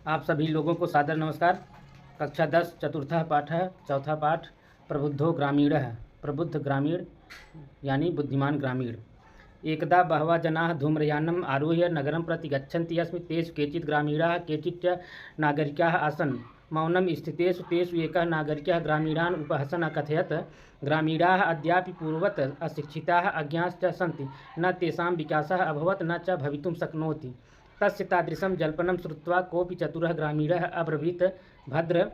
आप सभी लोगों को सादर नमस्कार। कक्षा 10 चतुर्थ पाठ है, चौथा पाठ प्रबुद्धो ग्रामीण है। प्रबुद्ध ग्रामीण यानी बुद्धिमान ग्रामीण। एकदा बहवः जनाः धूम्रयानम् आरुह्य नगरं प्रति गच्छन्ति यस्म तेषु केचित् ग्रामीणाः केचित् च नागरिकाः आसन्। मौनं स्थितेषु तेषु एकः नागरिकः ग्रामीणान् उपहसन् अकथयत्, ग्रामीणाः अद्यापि पूर्ववत् अशिक्षिताः अज्ञाश्च सन्ति, न तेषां विकासः अभवत् न च भवितुं शक्नोति। तस्य तादृशं जल्पनं श्रुत्वा कोऽपि चतुरः ग्रामीणः अब्रवीत्, भद्र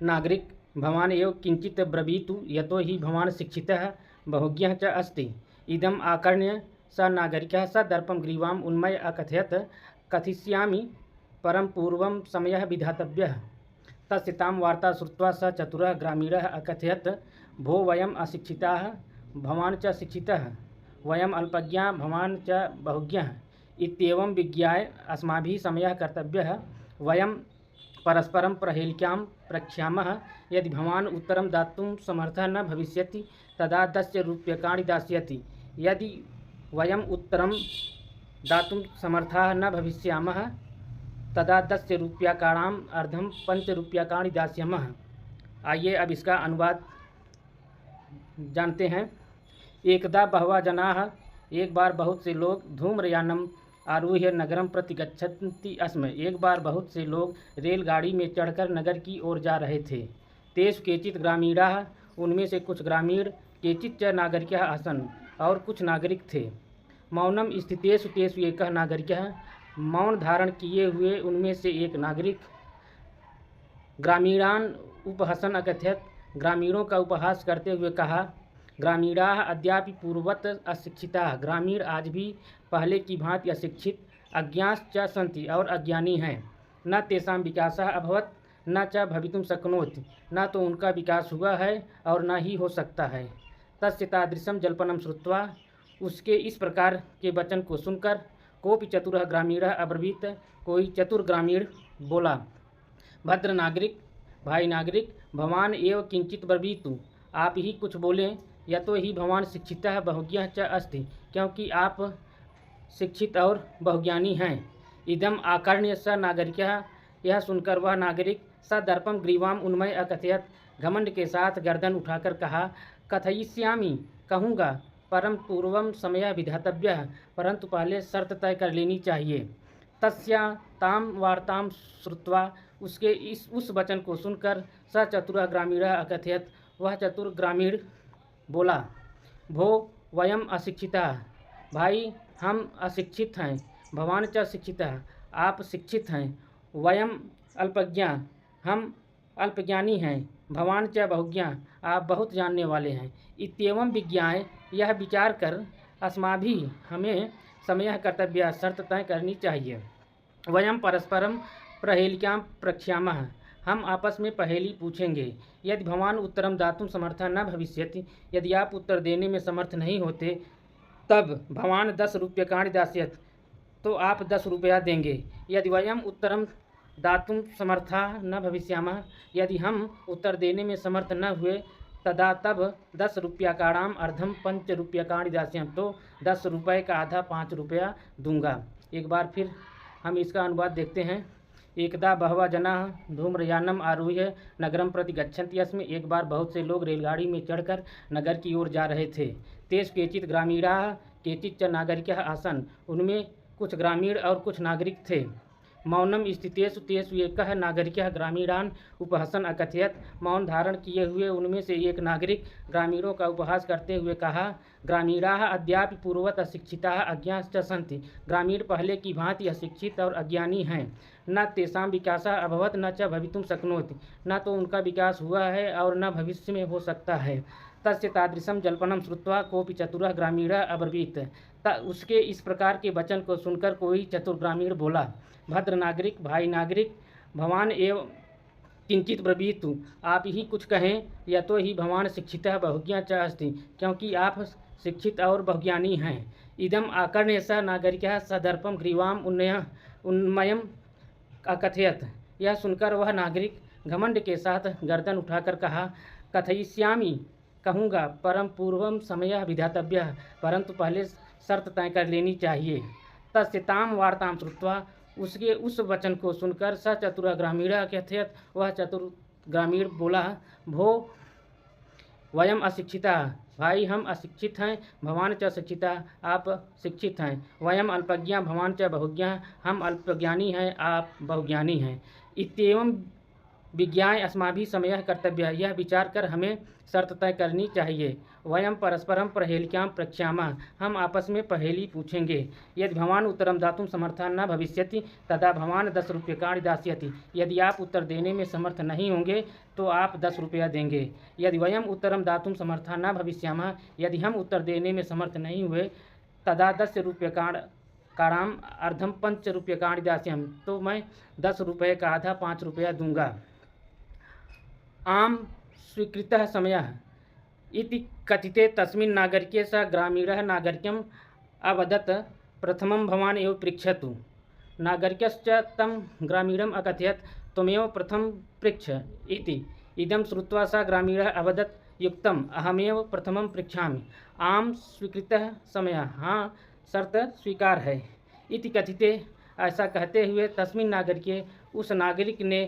नागरिक भवान् एव किञ्चित् ब्रवीतु, यतो हि भवान् शिक्षितः बहुज्ञः च अस्ति। इदम् आकर्ण्य स नागरिकः सदर्पं ग्रीवाम् उन्मय अकथयत्, कथयिष्यामि परं पूर्वं समयः विधातव्यः। तस्य तां वार्ता श्रुत्वा स चतुरः ग्रामीणः अकथयत्, भो वयम् अशिक्षिताः भवान् च शिक्षितः, वयम् अल्पज्ञाः भवान् च बहुज्ञः, इत्येवं विज्ञाय अस्माभिः समयः कर्तव्यः। वयं परस्परं प्रहेलिकां प्रक्ष्यामः, यदि भवान् उत्तरं दातुं समर्थः न भविष्यति तदा 10 रूप्यकाणि दास्यति, यदि वयम् उत्तरं दातुं समर्थाः न भविष्यामः तदा 10 रूप्यकाणाम् अर्धं 5 रूप्यकाणि दास्यामः। आइए अब इसका अनुवाद जानते हैं। एकदा बहवः जनाः, एक बार बहुत से लोग, धूम्रयानम आरुह्य नगरम प्रति गच्छन्ति अस्म, एक बार बहुत से लोग रेलगाड़ी में चढ़कर नगर की ओर जा रहे थे। तेषु केचित् ग्रामीणाः, उनमें से कुछ ग्रामीण, केचित् च नागरिकाः आसन्, और कुछ नागरिक थे। मौनम स्थितेषु तेषु एकः नागरिकः, मौन धारण किए हुए उनमें से एक नागरिक, ग्रामीणान् उपहसन् अकथयत्, ग्रामीणों का उपहास करते हुए कहा, ग्रामीणाः अद्यापि पूर्ववत् अशिक्षिताः, ग्रामीण आज भी पहले की भांति अशिक्षित, अज्ञाश्च सन्ति और अज्ञानी हैं, न तेषां विकासः अभवत् न च भवितुं शक्नोति, न तो उनका विकास हुआ है और न ही हो सकता है। तस्य तादृशं जल्पनं श्रुत्वा, उसके इस प्रकार के वचन को सुनकर, कोऽपि चतुरः ग्रामीणः अब्रवीत्, कोई चतुर ग्रामीण बोला, भद्र नागरिक, भाई नागरिक, भवान एव किंचित ब्रवीतु, आप ही कुछ बोलें, यतो ही भवान शिक्षितः बहुज्ञः च अस्ति, क्योंकि आप शिक्षित और बहुज्ञानी हैं। इदम आकर्ण्य स नागरिकः, यह सुनकर वह नागरिक सदर्पम ग्रीवाम उन्मय अकथयत, घमंड के साथ गर्दन उठाकर कहा, कथयिष्यामि, कहूँगा, परम पूर्वम समय विधातव्यः, परंतु पहले शर्त तय कर लेनी चाहिए। तस्या ताम वार्ताम श्रुत्वा, उसके उस वचन को सुनकर स चतुरः ग्रामीणः अकथयत, वह चतुर ग्रामीण बोला, भो वयम अशिक्षिताः, भाई हम अशिक्षित हैं, भवान च शिक्षितः, आप शिक्षित हैं, वयम अल्पज्ञा, हम अल्पज्ञानी हैं, भवान च बहुज्ञा, आप बहुत जानने वाले हैं। इत्येवं विज्ञाय, यह विचार कर, अस्माभिः हमें समयः कर्तव्यः, शर्त तय करनी चाहिए। वयम परस्परम प्रहेलिकां प्रक्ष्यामः, हम आपस में पहेली पूछेंगे। यदि भवान उत्तरम दातुं समर्थः न भविष्यति, यदि आप उत्तर देने में समर्थ नहीं होते, तब भवान 10 रूप्यकाणि दास्यत, तो आप 10 रुपया देंगे। यदि वयम उत्तरम दातुं समर्थाः न भविष्यामः, यदि हम उत्तर देने में समर्थ न हुए, तदा तब 10 रूप्यकाणाम् अर्धम 5 रूप्यकाणि दास्यामि, तो 10 रुपये का आधा 5 रुपया दूंगा। एक बार फिर हम इसका अनुवाद देखते हैं। एकदा बहवः जनाः धूम्रयानम आरुह्य नगरम प्रति गच्छन्ति अस्म, एक बार बहुत से लोग रेलगाड़ी में चढ़कर नगर की ओर जा रहे थे। तेषु केचित् ग्रामीणाः केचित् च नागरिकाः आसन्, उनमें कुछ ग्रामीण और कुछ नागरिक थे। मौनम स्थितेषु तेषु एकः नागरिकः ग्रामीणान् उपहसन् अकथयत्, मौन धारण किए हुए उनमें से एक नागरिक ग्रामीणों का उपहास करते हुए कहा, ग्रामीणाः अद्यापि पूर्ववत् अशिक्षिताः अज्ञाश्च सन्ति, ग्रामीण पहले की भांति अशिक्षित और अज्ञानी हैं, न तेषां विकासः अभवत् न च भवितुं शक्नोति, न तो उनका विकास हुआ है और न भविष्य में हो सकता है। तस्य तादृशं जल्पनं श्रुत्वा कोऽपि चतुरः ग्रामीणः अब्रवीत्, उसके इस प्रकार के वचन को सुनकर कोई चतुर ग्रामीण बोला, भद्र नागरिक, भाई नागरिक, भवान एव किंचित ब्रवीतु, आप ही कुछ कहें, यतो ही भवान शिक्षितः बहुज्ञः च अस्ति, क्योंकि आप शिक्षित और बहुज्ञानी हैं। इदम आकर्ण्य स नागरिकः सदर्पम ग्रीवाम उन्मयम अकथयत, यह सुनकर वह नागरिक घमंड के साथ गर्दन उठाकर कहा, कथयिष्यामि, कहूँगा, परम पूर्वम समयः विधातव्यः, परंतु पहले शर्त तय कर लेनी चाहिए। तस्य ताम वार्तां श्रुत्वा, उसके उस वचन को सुनकर स चतुर ग्रामीण कथयत, वह चतुर ग्रामीण बोला, भो वयम अशिक्षिता, भाई हम अशिक्षित हैं, भवान च शिक्षिता, आप शिक्षित हैं, वयम अल्पज्ञा भवान च बहुज्ञा, हम अल्पज्ञानी हैं, आप बहुज्ञानी हैं, इत्येवं विज्ञाय अस्माभिः समयः कर्तव्यः, यह विचार कर हमें शर्त तय करनी चाहिए। वयम परस्परम प्रहेलिकां प्रक्ष्यामः, हम आपस में पहेली पूछेंगे। यदि भवान उत्तरम दातुं समर्थः न भविष्यति तदा भवान 10 रूप्यकाणि दास्यति, यदि आप उत्तर देने में समर्थ नहीं होंगे तो आप 10 रुपया देंगे। यदि वयम उत्तरम दातुं समर्थः न भविष्यामः, यदि हम उत्तर देने में समर्थ नहीं हुए तदा 10 रूप्यकाणाम् अर्धम 5 रूप्यकाणि दास्यामि, तो मैं 10 रुपये का आधा 5 रुपया दूंगा। आम स्वीकृतः समयः इति कथिते तस्मिन् नागरिके स ग्रामीणः नागरिकम् अवदत्, प्रथमं भवान् एव पृच्छतु। नागरिकश्च तं ग्रामीणम् अकथयत्, त्वमेव प्रथमं पृच्छ इति। इदं श्रुत्वा स ग्रामीणः अवदत्, युक्तम्, अहमेव प्रथमं पृच्छामि। आम स्वीकृतः समयः, हाँ शर्त स्वीकार है। इति कथिते, ऐसा कहते हुए तस्मिन् नागरिके उस नागरिक ने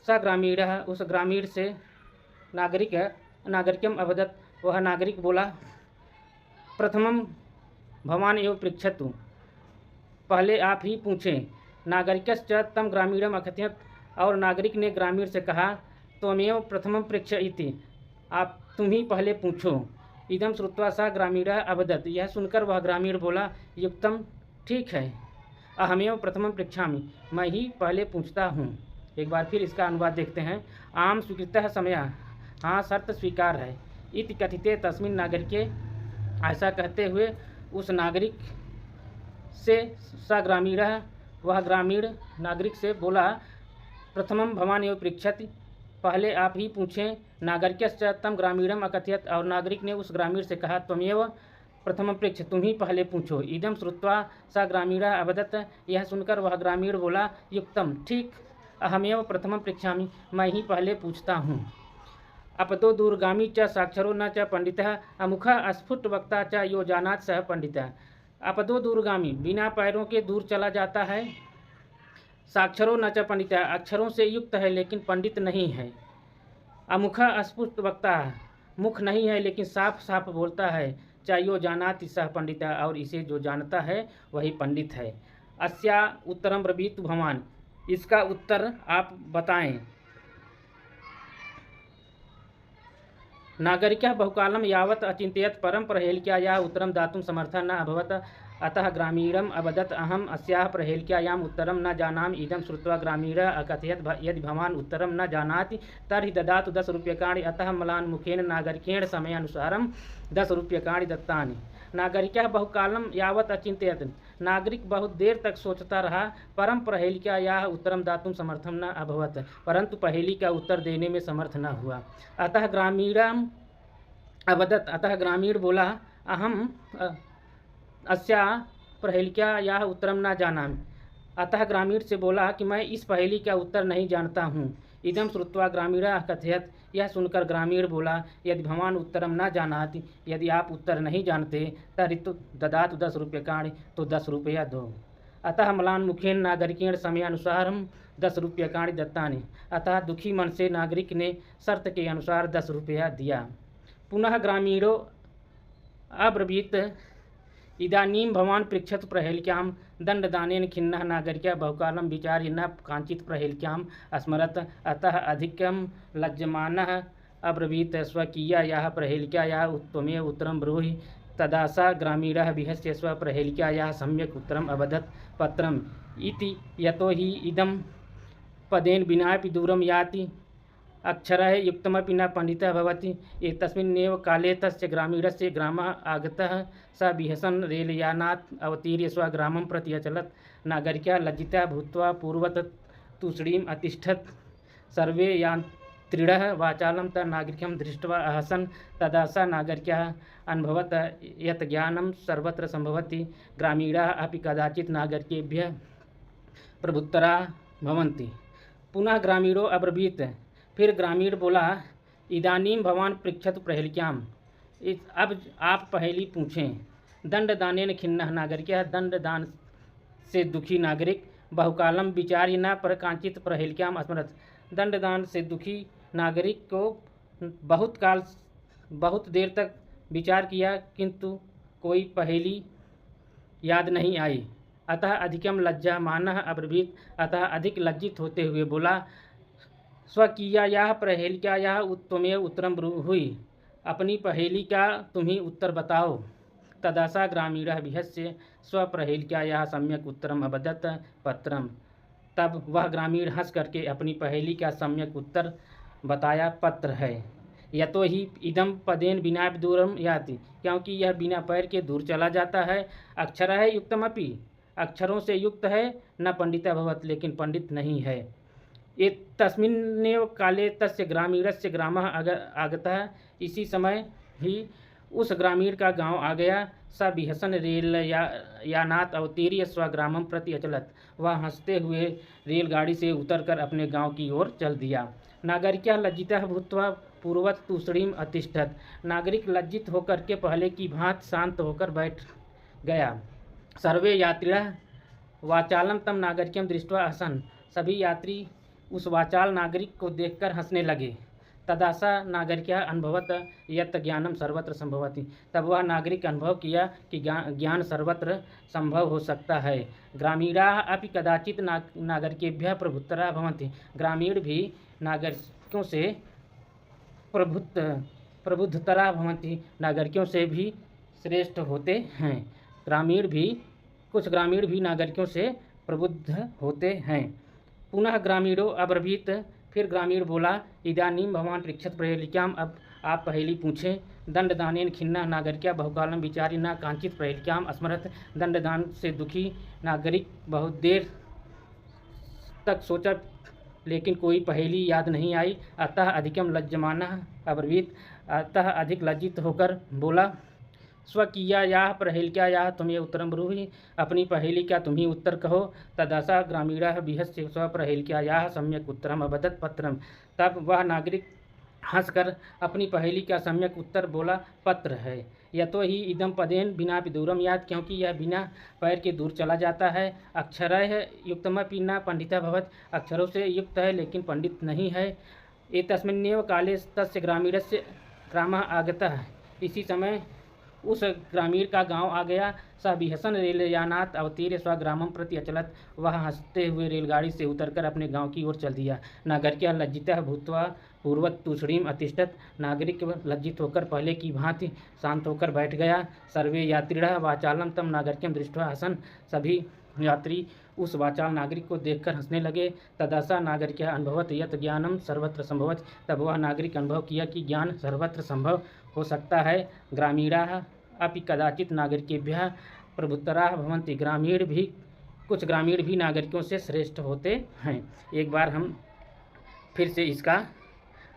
स ग्रामीणः उस ग्रामीण से नागरिकम अवदत्, वह नागरिक बोला, प्रथमम भवान एव पृच्छतु, पहले आप ही पूछें। नागरिकश्च तम ग्रामीणम अकथयत्, और नागरिक ने ग्रामीण से कहा, त्वमेव प्रथमम पृच्छ इति, आप तुम ही पहले पूछो। इदम श्रुत्वा सा ग्रामीणः अवदत्, यह सुनकर वह ग्रामीण बोला, युक्तम, ठीक है, अहमेव प्रथमम पृच्छामि, मैं ही पहले पूछता हूँ। एक बार फिर इसका अनुवाद देखते हैं। आम स्वीकृतः समयः, हाँ शर्त स्वीकार है। इति कथिते तस्मिन् नागरिके, ऐसा कहते हुए उस नागरिक से स ग्रामीणः वह ग्रामीण नागरिक से बोला, प्रथमम भवान एव पृच्छति, पहले आप ही पूछें। नागरिकश्च तम ग्रामीणम अकथयत्, और नागरिक ने उस ग्रामीण से कहा, त्वमेव प्रथमं पृच्छ, तुम ही पहले पूछो। इदम श्रुत्वा स ग्रामीणः अवदत्, यह सुनकर वह ग्रामीण बोला, युक्तम, ठीक, अहमेव प्रथमं पृच्छामि, मैं ही पहले पूछता हूँ। अपतो दूरगामी च साक्षरो न च पंडितः, अमुखः अस्फुट वक्ता च यो जानात् सः पंडितः। अपदो दूरगामी, बिना पैरों के दूर चला जाता है। साक्षरो न च पंडितः, अक्षरों से युक्त है लेकिन पंडित नहीं है। अमुखः अस्फुट वक्ता, मुख नहीं है लेकिन साफ साफ बोलता है। च यो जानाति सः पंडितः, और इसे जो जानता है वही पंडित है। अस्या उत्तरम ब्रवीतु भवान, इसका उत्तर आप बताएं। नागरिकः बहुकालं यावत् अचिन्तयत्, परं प्रहेलिकायाः उत्तरं दातुं समर्थः न अभवत्, अतः ग्रामीणम् अवदत्, अहम् अस्याः प्रहेलिकायाम् उत्तरं न जानामि। इदं श्रुत्वा ग्रामीणः अकथयत्, यदि भवान् उत्तरं न जानाति तर्हि ददातु 10 रूप्यकाणि। अतः म्लानमुखेन नागरिकेण समयानुसारं 10 रूप्यकाणि दत्तानि। नागरिकः बहुकालं यावत् अचिन्तयत्, नागरिक बहुत देर तक सोचता रहा, परम प्रहेलिकायाः उत्तरं दातुं समर्थं न अभवत्, परंतु पहेली का उत्तर देने में समर्थ न हुआ। अतः ग्रामीणम् अवदत्, अतः ग्रामीण बोला, अहम अस्याः प्रहेलिकायाः उत्तरं न जानामि। अतः ग्रामीण से बोला कि मैं इस पहेली का उत्तर नहीं जानता हूँ। इदं श्रुत्वा ग्रामीणः कथयत्, यह सुनकर ग्रामीण बोला, यदि भवान उत्तरम न जानाति, यदि आप उत्तर नहीं जानते तर्हि तो ददातु 10 रूप्यकाणि, तो 10 रुपया दो। अतः म्लानमुखेन नागरिकेण समयानुसारं 10 रूप्यकाणि दत्तानि। अतः दुखी मन से नागरिक ने शर्त के अनुसार 10 रुपया दिया। पुनः ग्रामीणो अब्रवीत, इदानीं भवान् पृच्छतु प्रहेलिकां। दंडदानेन खिन्नः नागरिकः बहुकालं विचार्य न काञ्चित् प्रहेलिकाम् अस्मरत्, अतः अधिकं लज्जमानः अब्रवीत्, स्वकीयायाः प्रहेलिकायाः त्वमेव उत्तरं ब्रूहि। तदा स ग्रामीणः विहस्य स्वप्रहेलिकायाः सम्यक् उत्तरम् अवदत्, पत्रम् इति, यतो हि इदं पदेन विनापि दूरं याति, अक्षरः युक्तमपि न पंडितः भवति। एतस्मिन्नेव काले तस्य ग्रामीणस्य ग्रामः आगतः। स विहसन् रेलयानात् अवतीर्य स्वग्रामं प्रति अचलत्। नागरिकः लज्जितः भूत्वा पूर्वत तूष्णीम् अतिष्ठत्। सर्वे यात्रिणः वाचालं तं नागरिकं दृष्ट्वा अहसन्। तदा स नागरिकः अनुभवत् यत् ज्ञानं सर्वत्र सम्भवति। ग्रामीणाः अपि कदाचित् नागरिकेभ्यः प्रभुत्तराः भवन्ति। पुनः ग्रामीणो अब्रवीत्, फिर ग्रामीण बोला, इदानीं भवान पृच्छतु प्रहेलिकाम्, अब आप पहेली पूछें। दंडदानेन खिन्नः नागरिकः, दंडदान से दुखी नागरिक बहुकालम विचार्य न परकांचित प्रहेलिकाम स्मरत। दंडदान से दुखी नागरिक को बहुत देर तक विचार किया, किंतु कोई पहेली याद नहीं आई। अतः अधिकम लज्जा मानः अब्रवीत, अतः अधिक लज्जित होते हुए बोला, स्वकीयायाः प्रहेलिकायाः त्वमेव उत्तरं ब्रूहि, अपनी पहेली का तुम ही उत्तर बताओ। तदासा ग्रामीणः विहस्य स्वप्रहेलिकायाः सम्यक उत्तरम अवदत् पत्रम। तब वह ग्रामीण हंस करके अपनी पहेली का सम्यक उत्तर बताया, पत्र है। यतो ही इदम पदेन बिना दूरम याति, क्योंकि यह बिना पैर के दूर चला जाता है। अक्षर है युक्तमपि, अक्षरों से युक्त है। न पंडिता भवत, लेकिन पंडित नहीं है। तस्मिन्नेव काले तस्य ग्रामीणस्य ग्रामः आगतः, इसी समय ही उस ग्रामीण का गांव आ गया। स बिहसन रेल यानात अवतीर्य स्वग्रामं प्रति अचलत, वह हंसते हुए रेलगाड़ी से उतरकर अपने गांव की ओर चल दिया। नागरिकः लज्जितः भूत्वा पूर्वत तूष्णीम अतिष्ठत, नागरिक लज्जित होकर के पहले की भांति शांत होकर बैठ गया। सर्वे यात्रिणः वाचालं तम नागरिकं दृष्ट्वा हसन, सभी यात्री उस वाचाल नागरिक को देखकर हंसने लगे। तदासा नागरिकः अनुभवत यत् ज्ञानम सर्वत्र संभवति, तब वह नागरिक अनुभव किया कि ज्ञान सर्वत्र संभव हो सकता है। ग्रामीणाः अपि कदाचित नागरिकेभ्यः प्रभुत्तरा भवन्ति, ग्रामीण भी नागरिकों से प्रबुद्धतरा भवन्ति, नागरिकों से भी श्रेष्ठ होते हैं। कुछ ग्रामीण भी नागरिकों से प्रबुद्ध होते हैं। पुनः ग्रामीणो अब्रवीत, फिर ग्रामीण बोला, इदानीं भवान पृच्छत प्रहेलिकाम, अब आप पहेली पूछें। दंडदानेन खिन्ना नागरिका बहुकालम विचार्य न कांचित प्रहेलिकाम अस्मरत, दंडदान से दुखी नागरिक बहुत देर तक सोचा, लेकिन कोई पहेली याद नहीं आई। अतः अधिकम लज्जमानः अब्रवीत, अतः अधिक लज्जित होकर बोला, स्वकीयायाः प्रहेलिकायाः तुमेव उत्तरं ब्रूहि, अपनी पहेली का तुम ही उत्तर कहो। तदासा ग्रामीणः विहस्य स्वप्रहेलिकायाः सम्यक उत्तरम अवदत् पत्रम, तब वह नागरिक हंसकर अपनी पहेली का सम्यक उत्तर बोला, पत्र है। यतो ही इदम पदेन बिना दूरम यात, क्योंकि यह बिना पैर के दूर चला जाता है। अक्षरः युक्तमपि न पंडिता भवत, अक्षरों से युक्त है लेकिन पंडित नहीं है। एतस्मिन्नेव काले तस्य ग्रामीणस्य ग्रामः आगतः, इसी समय उस ग्रामीण का गांव आ गया। स बिहसन रेलयानात अवतीर्य स्वग्रामं प्रति अचलत, वह हंसते हुए रेलगाड़ी से उतरकर अपने गांव की ओर चल दिया। नागरिकः लज्जितः भूत्वा पूर्वत तूष्णीम अतिष्ठत, नागरिक लज्जित होकर पहले की भांति शांत होकर बैठ गया। सर्वे यात्रिणः वाचालं तम नागरिकं दृष्ट्वा हसन, सभी यात्री उस वाचाल नागरिक को देखकर हंसने लगे। तदासा नागरिकः अनुभवत यत् ज्ञानम सर्वत्र संभवत, तब वह नागरिक अनुभव किया कि ज्ञान सर्वत्र संभव हो सकता है। ग्रामीणाः अपि कदाचित नागरिकेभ्यः प्रभुत्तराः भवन्ति, कुछ ग्रामीण भी नागरिकों से श्रेष्ठ होते हैं। एक बार हम फिर से इसका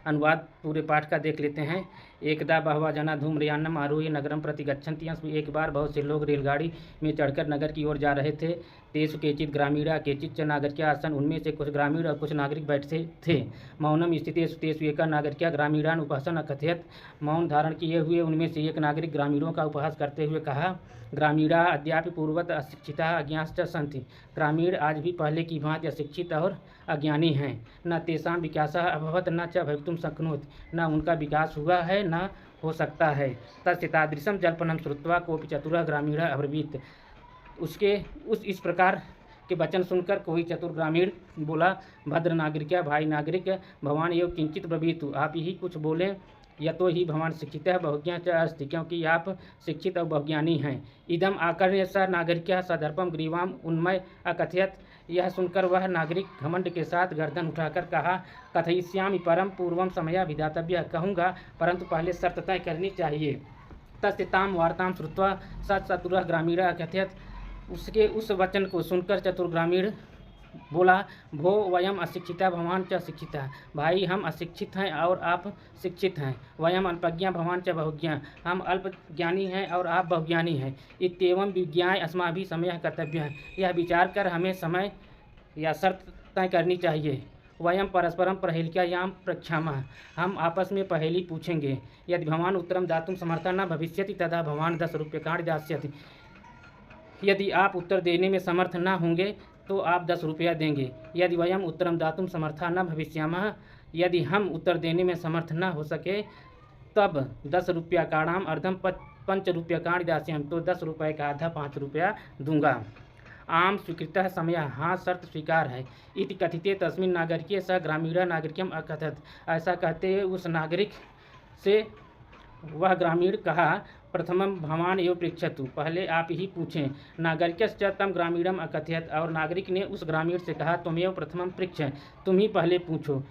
अनुवाद पूरे पाठ का देख लेते हैं। एकदा बहवः जना धूम्रयानम आरुह्य नगरम प्रति गच्छन्ति, एक बार बहुत से लोग रेलगाड़ी में चढ़कर नगर की ओर जा रहे थे। तेषु केचित् ग्रामीणा केचित् च नागरिका आसन्, उनमें से कुछ ग्रामीण और कुछ नागरिक बैठे थे। मौनम स्थितेषु तेषु एकः नागरिकः ग्रामीणान् उपहसन् अकथयत्, मौन धारण किए हुए उनमें से एक नागरिक ग्रामीणों का उपहास करते हुए कहा, ग्रामीणाः अद्यापि पूर्ववत् अशिक्षिताः अज्ञाश्च सन्ति, ग्रामीण आज भी पहले की भांति अशिक्षित और अज्ञानी हैं। न तेषां विकासः अभवत् न च भवितुं शक्नोति, न उनका विकास हुआ है न हो सकता है। तस्य तादृशं जल्पनं श्रुत्वा कोऽपि चतुरः ग्रामीणः अब्रवीत्, इस प्रकार के वचन सुनकर कोई चतुर ग्रामीण बोला, भद्र नागरिक, भाई नागरिक, भवान एव किंचित ब्रवीतु, आप ही कुछ बोलें। यतो ही भवान शिक्षितः बहुज्ञः च अस्ति, क्योंकि आप शिक्षित और बहुज्ञानी हैं। इदम आकर्ण्य स नागरिकः सदर्पम ग्रीवाम उन्मय अकथयत, यह सुनकर वह नागरिक घमंड के साथ गर्दन उठाकर कहा, कथयिष्यामि परम पूर्वम समया विधातव्यः, कहूँगा परंतु पहले शर्त तय करनी चाहिए। तस्य ताम वार्तां श्रुत्वा स चतुरः ग्रामीणः अकथयत, उसके उस वचन को सुनकर चतुर ग्रामीण बोला, भो वयम अशिक्षिता भवान च शिक्षिता, भाई हम अशिक्षित हैं और आप शिक्षित हैं। वयम अल्पज्ञा भवान च बहुज्ञा, हम अल्प ज्ञानी हैं और आप बहुज्ञानी हैं। इत्येवं विज्ञाय अस्माभिः समयः कर्तव्यः, यह विचार कर हमें समय या शर्त तय करनी चाहिए। वयम परस्परम प्रहेलिकायां पृच्छामः, हम आपस में पहेली पूछेंगे। यदि भवान उत्तरम दातुं समर्थः न भविष्यति तदा भवान 10 रूप्यकाणि दास्यति, यदि आप उत्तर देने में समर्थ न होंगे तो आप 10 रुपया देंगे। यदि वयम उत्तरम दातुम समर्था न भविष्यामः, यदि हम उत्तर देने में समर्थ न हो सके तब 10 रूप्यकाणाम अर्धम 5 रूप्यकाणि दास्यामि, तो 10 रुपये का आधा 5 रुपया दूंगा। आम स्वीकृतः समय, हाँ शर्त स्वीकार है। इति कथिते तस्मिन् नागरिके स ग्रामीणः नागरिकम् अकथयत्, ऐसा कहते हुए उस नागरिक से वह ग्रामीण कहा, प्रथमं भवान एव पृच्छतु, पहले आप ही पूछें। नागरिकश्च तम ग्रामीणम अकथयत्, और नागरिक ने उस ग्रामीण से कहा, तुमेव प्रथमं पृच्छ, तुम ही पहले पूछो।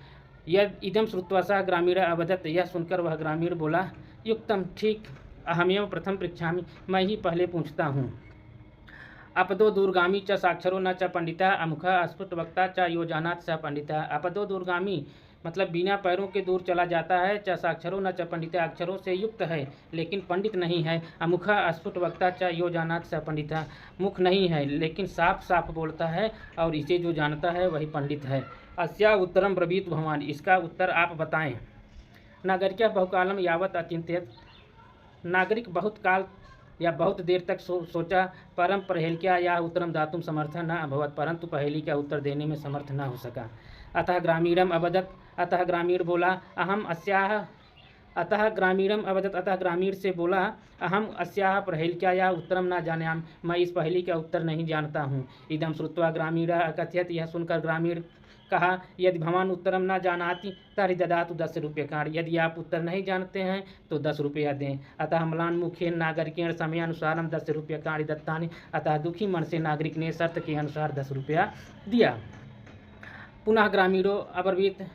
यद इदम श्रुत्वा सः ग्रामीण अवदत्, यह सुनकर वह ग्रामीण बोला, युक्तम, ठीक, अहमेव प्रथम पृच्छामि, मैं ही पहले पूछता हूँ। अपदो दूरगामी च साक्षरो न च पंडिता, अमुखः अस्फुटवक्ता च यो जानाति स पंडितः। अपदो दूरगामी मतलब बिना पैरों के दूर चला जाता है, च साक्षरो न च पंडिता, अक्षरों से युक्त है लेकिन पंडित नहीं है। अमुखः अस्फुटवक्ता च यो जानाति स पंडितः, मुख नहीं है लेकिन साफ साफ बोलता है और इसे जो जानता है वही पंडित है। अस्या उत्तरम ब्रवीतु भवान, इसका उत्तर आप बताएं। नागरिकः बहुकालम यावत् अचिन्तयत्, नागरिक बहुत काल या बहुत देर तक सोचा। परम परहेलिका या उत्तरम दातुम समर्थ न अभवत्, परंतु पहेली का उत्तर देने में समर्थ न हो सका। अतः ग्रामीणम अवदत्, अतः ग्रामीण बोला, अहम अस्याह, अतः ग्रामीणम अवदत्, अतः ग्रामीण से बोला, अहम अस्याह परहेलिकायाः उत्तरम न जानामि, मैं इस पहेली का उत्तर नहीं जानता हूँ। इदम श्रुत्वा ग्रामीणः अकथयत्, यह सुनकर ग्रामीण कहा, यदि भवान उत्तरम न जानाति तर्हि ददातु 10 रूप्यकाणि, यदि आप उत्तर नहीं जानते हैं तो 10 रुपया दें। अतः म्लानमुखेन नागरिकेण समयानुसारम 10 रूप्यकाणि दत्तानि, अतः दुखी मन से नागरिक ने शर्त के अनुसार 10 रुपया दिया। पुनः ग्रामीणो अब्रवीत,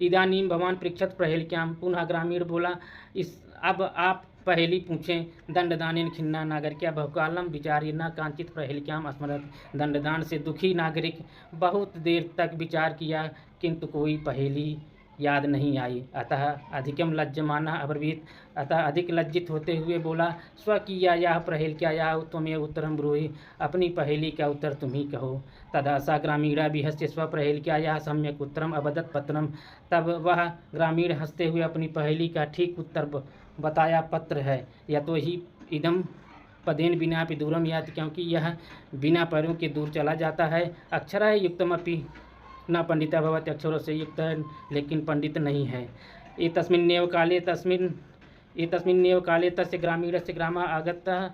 इदानीं भवान पृच्छत परहेलिकाम, पुनः ग्रामीण बोला, इस अब आप पहेली पूछें। दंडदानेन खिन्ना नागरिकः बहुकालम विचार्य न कांचित परहेलिकाम स्मरत, दंडदान से दुखी नागरिक बहुत देर तक विचार किया किंतु कोई पहेली याद नहीं आई। अतः अधिकम लज्जमानः अब्रवीत, अतः अधिक लज्जित होते हुए बोला, स्वकीयायाः परहेलिकायाः त्वमेव उत्तरं ब्रूहि, अपनी पहेली का उत्तर तुम ही कहो। तदा सा ग्रामीणा विहस्य स्वपरहेलिकायाः सम्यक उत्तरम अवदत् पत्रम, तब वह ग्रामीण हंसते हुए अपनी पहेली का ठीक उत्तर बताया, पत्र है। यतो ही इदम पदेन विनापि दूरम याति, क्योंकि यह बिना पैरों के दूर चला जाता है। अक्षरः युक्तमपि न पंडिता भवति, अक्षरों से युक्त है लेकिन पंडित नहीं है। एतस्मिन्नेव काले तस्य ग्रामीणस्य ग्रामः आगतः,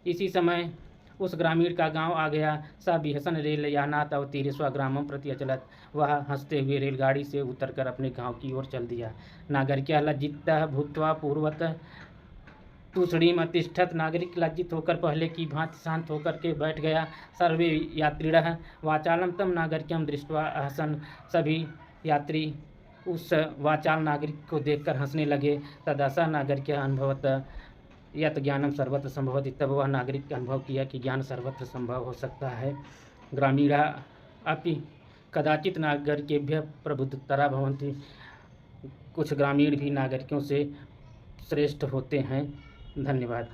इसी समय उस ग्रामीण का गांव आ गया। स बिहसन रेलयानात् अवतीर्य स्वग्रामं प्रति अचलत्, वह हंसते हुए रेलगाड़ी से उतरकर अपने गांव की ओर चल दिया। नागरिकः लज्जितः भूत्वा पूर्वतः तूष्णीम अतिष्ठत, नागरिक लज्जित होकर पहले की भांति शांत होकर के बैठ गया। सर्वे यात्रिणः वाचालम तम नागरिकम दृष्ट्वा अहसन, सभी यात्री उस वाचाल नागरिक को देखकर हंसने लगे। तदसा नागरिकः अनुभवत यत ज्ञानम सर्वत्र संभवति, तब वह नागरिक अनुभव किया कि ज्ञान सर्वत्र संभव हो सकता है। ग्रामीणा अपि कदाचित नागरिकेभ्यः प्रबुद्धतरा भवन्ति, कुछ ग्रामीण भी नागरिकों से श्रेष्ठ होते हैं। धन्यवाद।